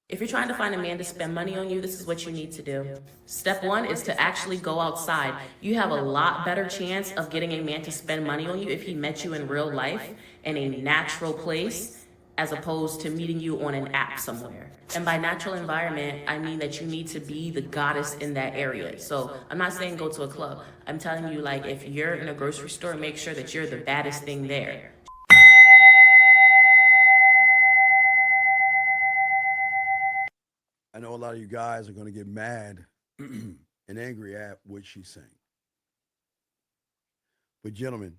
If you're trying to find a man to spend money on you, this is what you need to do. Step one is to actually go outside. You have a lot better chance of getting a man to spend money on you if he met you in real life in a natural place as opposed to meeting you on an app somewhere. And by natural environment, I mean that you need to be the goddess in that area. So I'm not saying go to a club. I'm telling you, like, if you're in a grocery store, make sure that you're the baddest thing there. I know a lot of you guys are going to get mad and angry at what she's saying. But, gentlemen,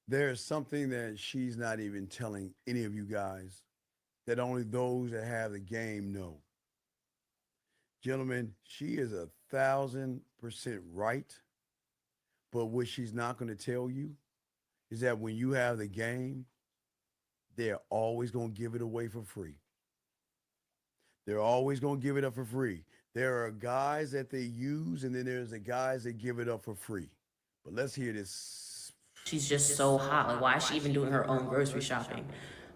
there's something that she's not even telling any of you guys that only those that have the game know. Gentlemen, she is 1,000% right. But what she's not going to tell you is that when you have the game, they're always going to give it away for free. They're always going to give it up for free. There are guys that they use, and then there's the guys that give it up for free. But let's hear this. She's just so hot. Like, why is she even doing her own grocery shopping?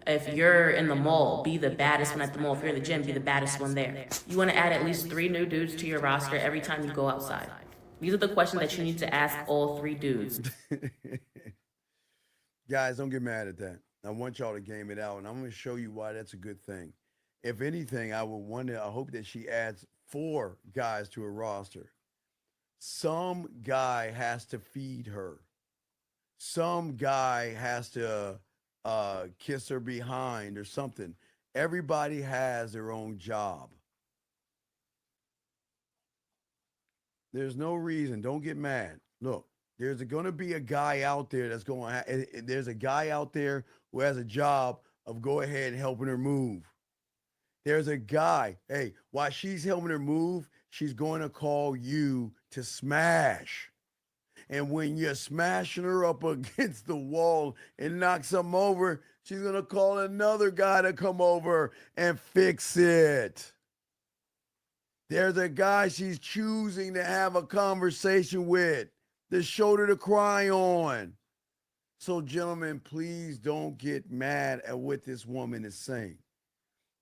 If you're in the mall, be the baddest one at the mall. If you're in the gym, be the baddest one there. You want to add at least 3 new dudes to your roster every time you go outside. These are the questions that you need to ask all 3 dudes. Guys, don't get mad at that. I want y'all to game it out, and I'm going to show you why that's a good thing. If anything, I would wonder, I hope that she adds 4 guys to her roster. Some guy has to feed her. Some guy has to kiss her behind or something. Everybody has their own job. There's no reason. Don't get mad. Look, there's going to be a guy out there that's going. There's a guy out there who has a job of go ahead and helping her move. There's a guy. Hey, while she's helping her move, she's going to call you to smash. And when you're smashing her up against the wall and knock something over, she's going to call another guy to come over and fix it. There's a guy she's choosing to have a conversation with, the shoulder to cry on. So, gentlemen, please don't get mad at what this woman is saying.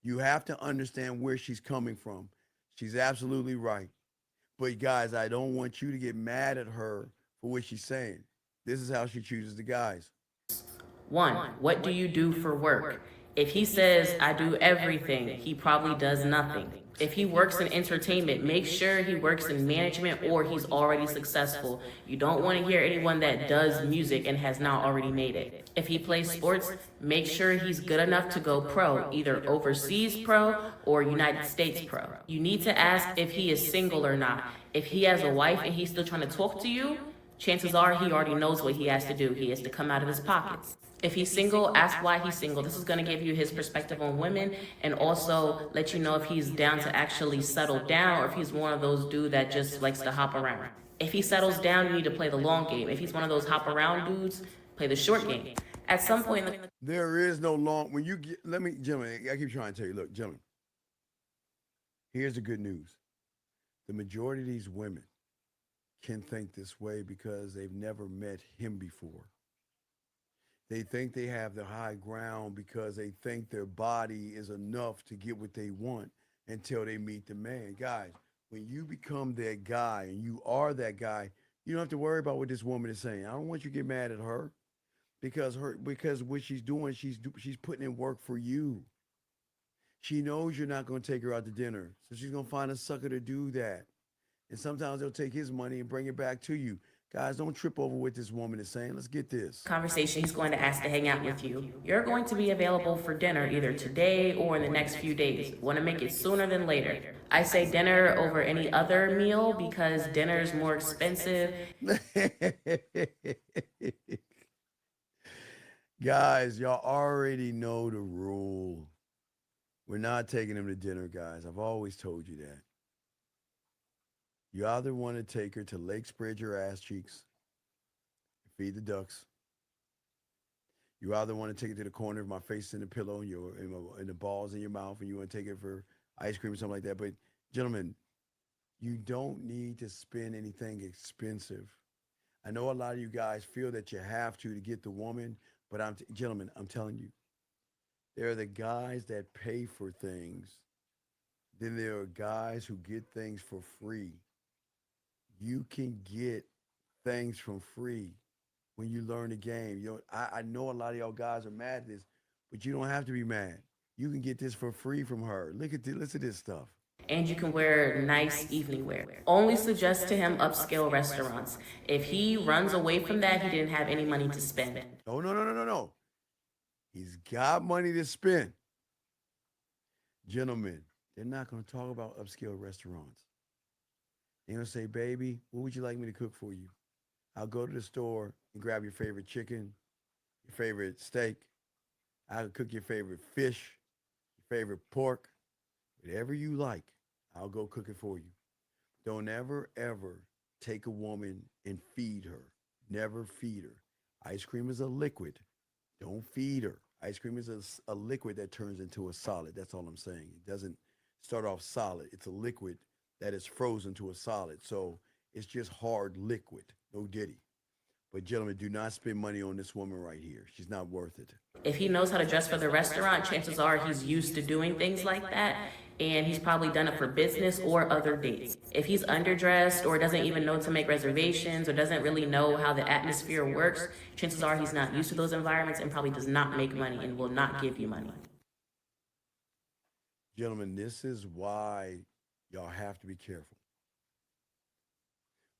You have to understand where she's coming from. She's absolutely right. But, guys, I don't want you to get mad at her for what she's saying. This is how she chooses the guys. 1, what do you do for work? If he says, I do everything, he probably does nothing. If he works in entertainment, make sure he works in management or he's already successful. You don't want to hear anyone that does music and has not already made it. If he plays sports, make sure he's good enough to go pro, either overseas pro or United States pro. You need to ask if he is single or not. If he has a wife and he's still trying to talk to you, chances are he already knows what he has to do. He has to come out of his pockets. If he's single, ask why he's single. This is going to give you his perspective on women and also let you know if he's down to actually settle down or if he's one of those dudes that just likes to hop around. If he settles down, you need to play the long game. If he's one of those hop around dudes, play the short game. At some point, There is no long, when you get, let me, gentlemen, I keep trying to tell you, look, gentlemen, here's the good news. The majority of these women can think this way because they've never met him before. They think they have the high ground because they think their body is enough to get what they want until they meet the man. Guys, when you become that guy and you are that guy, you don't have to worry about what this woman is saying. I don't want you to get mad at her because what she's doing, she's putting in work for you. She knows you're not going to take her out to dinner, so she's going to find a sucker to do that. And sometimes they'll take his money and bring it back to you. Guys, don't trip over what this woman is saying. Let's get this. conversation, he's going to ask to hang out with you. You're going to be available for dinner either today or in the next few days. Want to make it sooner than later. I say dinner over any other meal because dinner is more expensive. Guys, y'all already know the rule. We're not taking them to dinner, guys. I've always told you that. You either want to take her to Lake Spread Your Ass Cheeks, feed the ducks. You either want to take it to the corner of my face in the pillow and and the balls in your mouth, and you want to take it for ice cream or something like that. But gentlemen, you don't need to spend anything expensive. I know a lot of you guys feel that you have to get the woman, but gentlemen, I'm telling you, there are the guys that pay for things Then there are guys who get things for free. You can get things from free when you learn the game. I know a lot of y'all guys are mad at this, but you don't have to be mad. You can get this for free from her. Listen to this stuff. And you can wear nice evening wear. Only suggest to him upscale restaurants. If he runs away from that, he didn't have any money to spend. Oh, no, no, no, no, no. He's got money to spend. Gentlemen, they're not going to talk about upscale restaurants. They're going to say, baby, what would you like me to cook for you? I'll go to the store and grab your favorite chicken, your favorite steak. I'll cook your favorite fish, your favorite pork, whatever you like. I'll go cook it for you. Don't ever, ever take a woman and feed her. Never feed her. Ice cream is a liquid. Don't feed her. Ice cream is a liquid that turns into a solid. That's all I'm saying. It doesn't start off solid. It's a liquid that is frozen to a solid. So it's just hard liquid. No diddy. But gentlemen, do not spend money on this woman right here. She's not worth it. If he knows how to dress for the restaurant, chances are he's used to doing things like that, and he's probably done it for business or other dates. If he's underdressed or doesn't even know to make reservations or doesn't really know how the atmosphere works, chances are he's not used to those environments and probably does not make money and will not give you money. Gentlemen, this is why y'all have to be careful.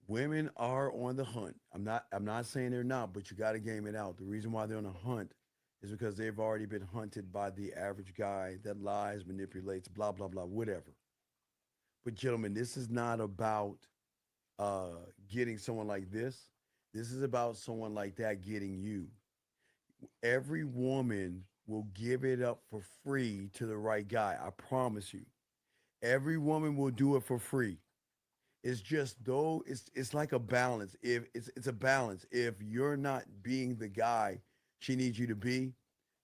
Women are on the hunt. I'm not saying they're not, but you got to game it out. The reason why they're on a hunt is because they've already been hunted by the average guy that lies, manipulates, blah blah blah, whatever. But gentlemen, this is not about uh getting someone like this. This is about someone like that getting you. Every woman will give it up for free to the right guy. I promise you. Every woman will do it for free. It's just though it's like a balance. If it's a balance. If you're not being the guy she needs you to be,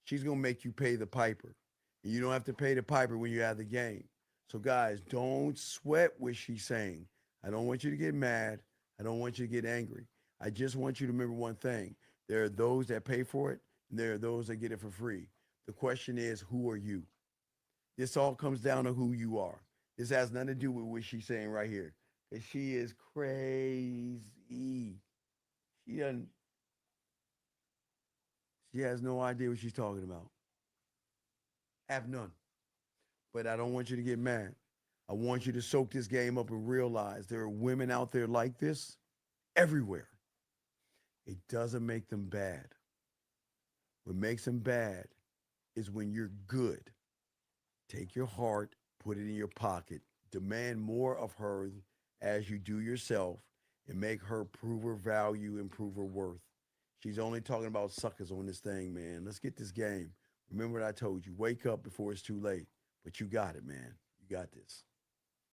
she's gonna make you pay the piper. And you don't have to pay the piper when you're at the game. So guys, don't sweat what she's saying. I don't want you to get mad. I don't want you to get angry. I just want you to remember one thing. There are those that pay for it, and there are those that get it for free. The question is, who are you? This all comes down to who you are. This has nothing to do with what she's saying right here. Cause she is crazy. She doesn't. She has no idea what she's talking about. Have none. But I don't want you to get mad. I want you to soak this game up and realize there are women out there like this everywhere. It doesn't make them bad. What makes them bad is when you're good. Take your heart, put it in your pocket, demand more of her as you do yourself, and make her prove her value and prove her worth. She's only talking about suckers on this thing, man. Let's get this game. Remember what I told you. Wake up before it's too late. But you got it, man. You got this.